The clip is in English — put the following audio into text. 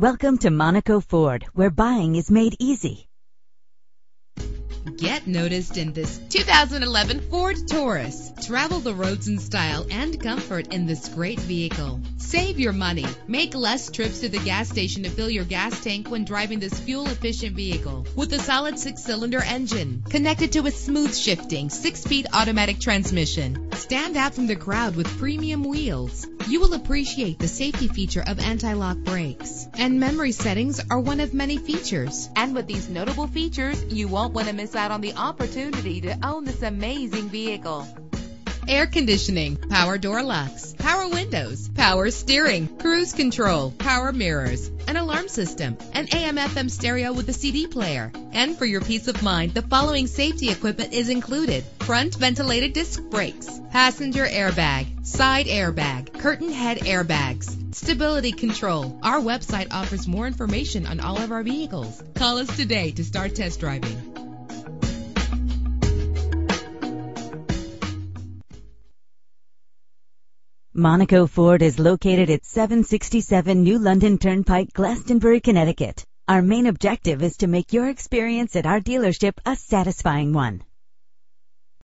Welcome to Monaco Ford, where buying is made easy. Get noticed in this 2011 Ford Taurus. Travel the roads in style and comfort in this great vehicle. Save your money. Make less trips to the gas station to fill your gas tank when driving this fuel-efficient vehicle. With a solid 6-cylinder engine connected to a smooth shifting 6-speed automatic transmission. Stand out from the crowd with premium wheels. You will appreciate the safety feature of anti-lock brakes. And memory settings are one of many features. And with these notable features, you won't want to miss out on the opportunity to own this amazing vehicle. Air conditioning, power door locks, power windows, power steering, cruise control, power mirrors, an alarm system, an AM/FM stereo with a CD player. And for your peace of mind, the following safety equipment is included: front ventilated disc brakes, passenger airbag, side airbag, curtain head airbags, stability control. Our website offers more information on all of our vehicles. Call us today to start test driving. Monaco Ford is located at 767 New London Turnpike, Glastonbury, Connecticut. Our main objective is to make your experience at our dealership a satisfying one.